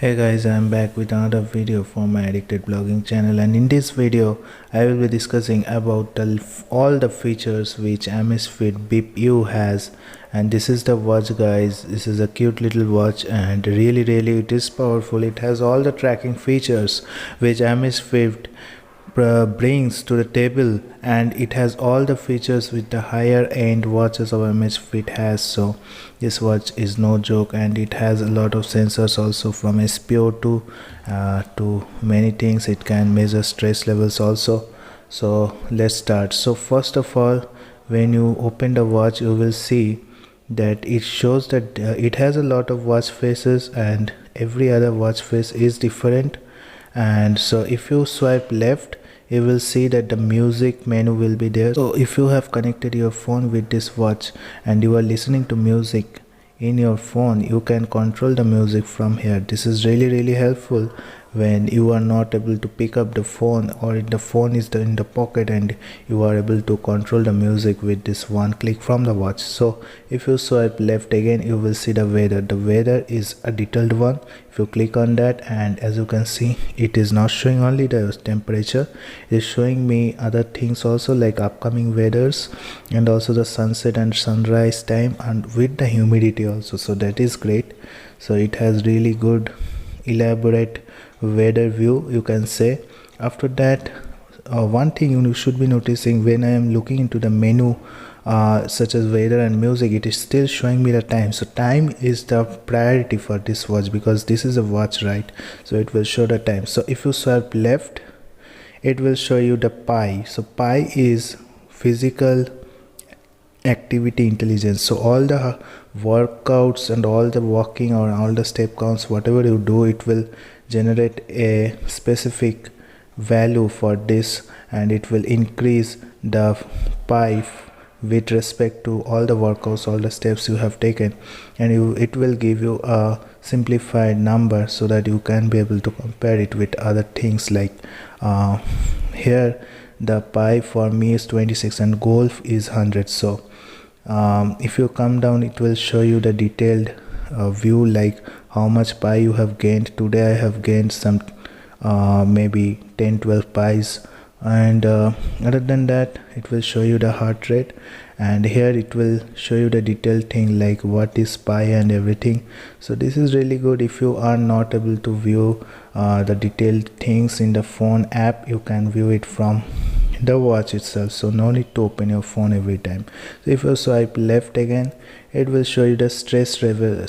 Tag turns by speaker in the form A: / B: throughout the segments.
A: Hey guys, I'm back with another video for my addicted blogging channel, and in this video I will be discussing about all the features which Amazfit Bip U has. And this is the watch guys. This is a cute little watch and really it is powerful. It has all the tracking features which Amazfit brings to the table, and it has all the features with the higher end watches of Amazfit has. So this watch is no joke, and it has a lot of sensors also, from SpO2 to many things. It can measure stress levels also. So let's start. So first of all, when you open the watch, you will see that it shows that it has a lot of watch faces, and every other watch face is different. And so if you swipe left, you will see that the music menu will be there. So if you have connected your phone with this watch and you are listening to music in your phone, you can control the music from here. This is really helpful when you are not able to pick up the phone, or the phone is in the pocket, and you are able to control the music with this one click from the watch. So if you swipe left again, you will see the weather is a detailed one. If you click on that, and as you can see, it is not showing only the temperature, it is showing me other things also, like upcoming weathers and also the sunset and sunrise time, and with the humidity also. So that is great. So it has really good elaborate weather view, you can say. After that, one thing you should be noticing, when I am looking into the menu such as weather and music, it is still showing me the time. So time is the priority for this watch, because this is a watch, right? So it will show the time. So if you swipe left, it will show you the pi. So pi is physical activity intelligence. So all the workouts and all the walking or all the step counts, whatever you do, it will generate a specific value for this, and it will increase the pi with respect to all the workouts, all the steps you have taken, and it will give you a simplified number so that you can be able to compare it with other things. Like here the pi for me is 26 and golf is 100. So if you come down, it will show you the detailed view, like how much pi you have gained. Today I have gained some maybe 10-12 pies, and other than that, it will show you the heart rate, and here it will show you the detailed thing, like what is pi and everything. So this is really good. If you are not able to view the detailed things in the phone app, you can view it from the watch itself, so no need to open your phone every time. So if you swipe left again, it will show you the stress level,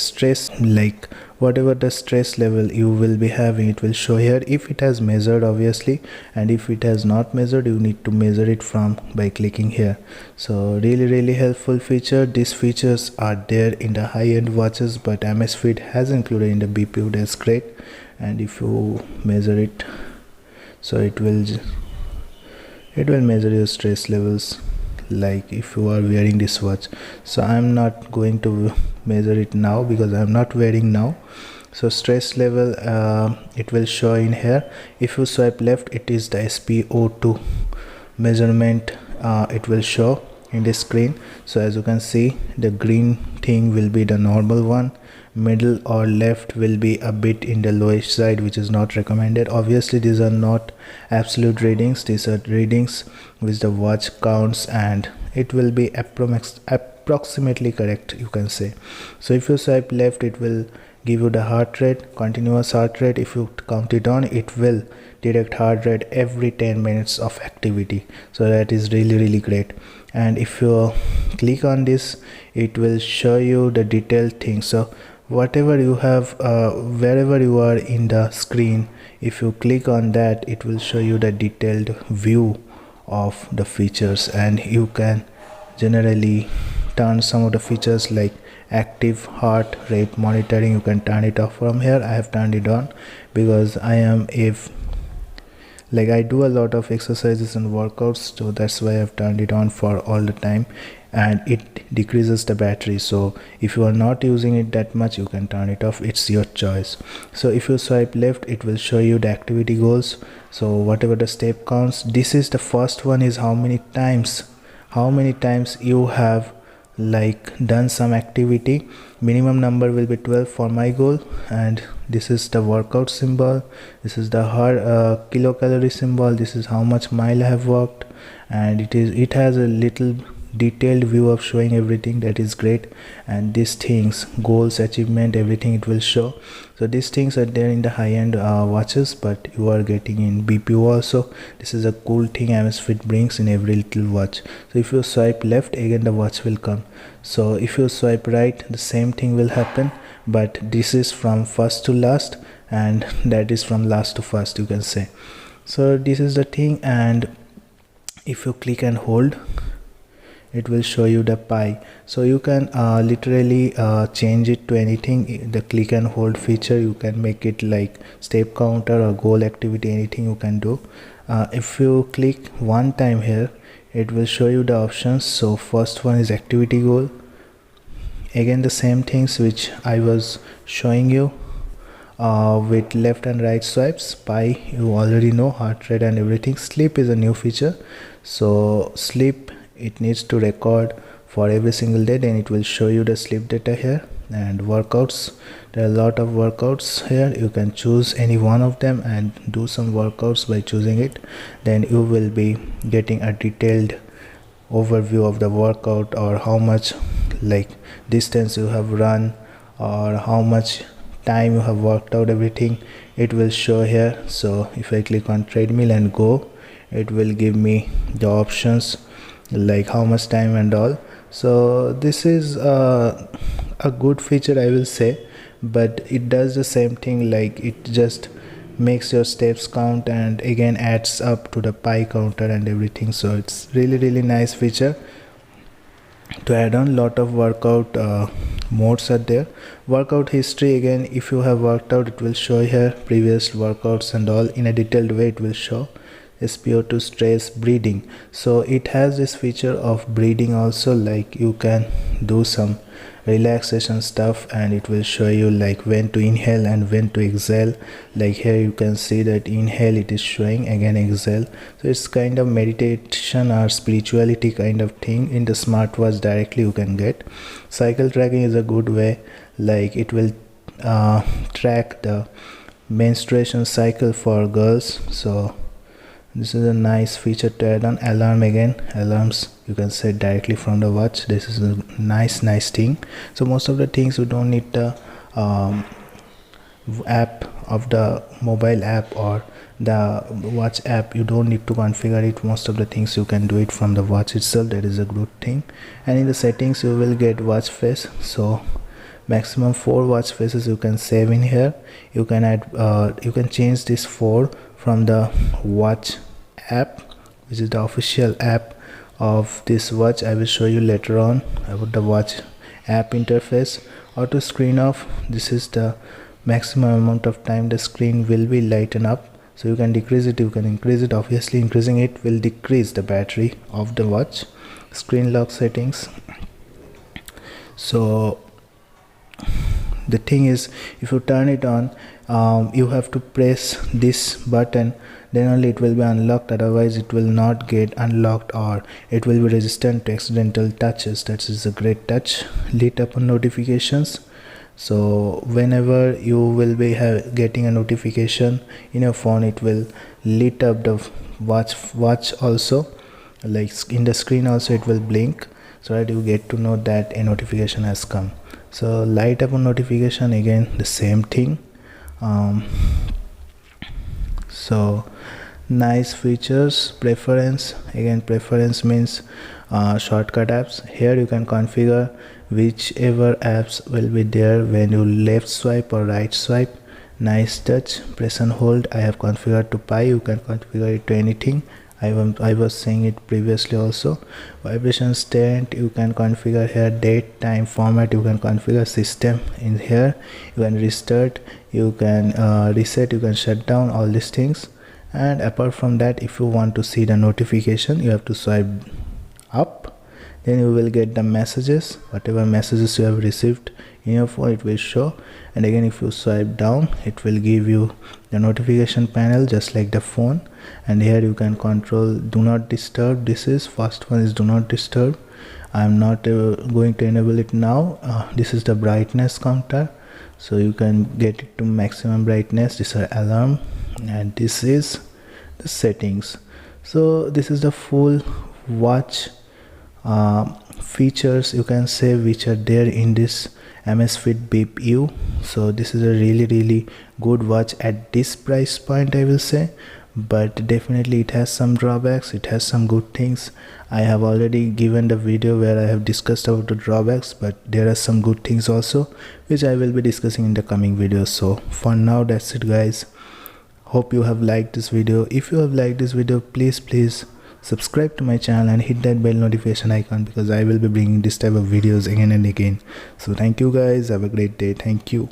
A: like whatever the stress level you will be having, it will show here, if it has measured obviously, and if it has not measured, you need to measure it from by clicking here. So really helpful feature. These features are there in the high-end watches, but Amazfit has included in the Bip U. That's great. And if you measure it, so it will measure your stress levels, like if you are wearing this watch. So I'm not going to measure it now because I'm not wearing now. So stress level, it will show in here. If you swipe left, it is the SpO2 measurement, it will show in the screen. So as you can see, the green thing will be the normal one, middle or left will be a bit in the lowest side, which is not recommended. Obviously these are not absolute readings, these are readings which the watch counts, and it will be approximately correct, you can say. So if you swipe left, it will give you the heart rate, continuous heart rate. If you count it on, it will detect heart rate every 10 minutes of activity. So that is really great. And if you click on this, it will show you the detailed things. So whatever you have, wherever you are in the screen, if you click on that, it will show you the detailed view of the features, and you can generally turn some of the features like active heart rate monitoring. You can turn it off from here. I have turned it on because I do a lot of exercises and workouts, so that's why I've turned it on for all the time, and it decreases the battery. So if you are not using it that much, you can turn it off, it's your choice. So if you swipe left, it will show you the activity goals. So whatever the step counts, this is the first one, is how many times you have like done some activity. Minimum number will be 12 for my goal, and this is the workout symbol, this is the kilocalorie symbol, this is how much mile I have walked, and it has a little detailed view of showing everything. That is great. And these things, goals, achievement, everything it will show. So these things are there in the high-end watches, but you are getting in BPU also. This is a cool thing Amazfit brings in every little watch. So if you swipe left, again the watch will come. So if you swipe right, the same thing will happen, but this is from first to last, and that is from last to first, you can say. So this is the thing. And if you click and hold, it will show you the pie. So you can literally change it to anything. The click and hold feature, you can make it like step counter or goal activity, anything you can do. If you click one time here, it will show you the options. So first one is activity goal. Again the same things which I was showing you with left and right swipes. Pie you already know, heart rate and everything. Sleep is a new feature. So sleep, it needs to record for every single day, then it will show you the sleep data here. And workouts, there are a lot of workouts here. You can choose any one of them and do some workouts by choosing it. Then you will be getting a detailed overview of the workout, or how much like distance you have run, or how much time you have worked out, everything it will show here. So if I click on treadmill and go, it will give me the options like how much time and all. So this is a good feature, I will say, but it does the same thing, like it just makes your steps count and again adds up to the pie counter and everything. So it's really nice feature to add on. Lot of workout modes are there. Workout history, again if you have worked out, it will show here previous workouts and all in a detailed way. It will show SpO2, stress, breathing. So it has this feature of breathing also, like you can do some relaxation stuff and it will show you like when to inhale and when to exhale. Like here you can see that inhale it is showing, again exhale. So it's kind of meditation or spirituality kind of thing. In the smartwatch directly you can get. Cycle tracking is a good way, like it will track the menstruation cycle for girls. So this is a nice feature to add on. Alarm, again alarms you can set directly from the watch. This is a nice thing. So most of the things you don't need the app of the mobile app or the watch app, you don't need to configure it. Most of the things you can do it from the watch itself. That is a good thing. And in the settings you will get watch face. So maximum 4 watch faces you can save in here. You can add you can change this 4 from the watch app, which is the official app of this watch. I will show you later on about the watch app interface. Auto screen off, this is the maximum amount of time the screen will be lighten up. So you can decrease it, you can increase it. Obviously increasing it will decrease the battery of the watch. Screen lock settings. So the thing is, if you turn it on, you have to press this button, then only it will be unlocked, otherwise it will not get unlocked, or it will be resistant to accidental touches. That is a great touch. Lit up on notifications. So whenever you will be getting a notification in your phone, it will lit up the watch also, like in the screen also it will blink, so that you get to know that a notification has come. So light up on notification, again the same thing. So nice features. Preference, again preference means shortcut apps. Here you can configure whichever apps will be there when you left swipe or right swipe. Nice touch. Press and hold, I have configured to pie. You can configure it to anything. I was saying it previously also. Vibration state you can configure here. Date, time, format you can configure. System in here you can restart, you can reset, you can shut down, all these things. And apart from that, if you want to see the notification, you have to swipe up, then you will get the messages. Whatever messages you have received in your phone, it will show. And again if you swipe down, it will give you the notification panel just like the phone. And here you can control do not disturb. This is first one is do not disturb. I am not going to enable it now. This is the brightness counter. so you can get it to maximum brightness. This is alarm, and this is the settings. So this is the full watch features, you can say, which are there in this Amazfit Bip U. So this is a really good watch at this price point, I will say, but definitely it has some drawbacks, it has some good things. I have already given the video where I have discussed about the drawbacks, but there are some good things also which I will be discussing in the coming videos. So for now, that's it guys. Hope you have liked this video. If you have liked this video, please subscribe to my channel and hit that bell notification icon, because I will be bringing this type of videos again and again. So thank you guys, have a great day. Thank you.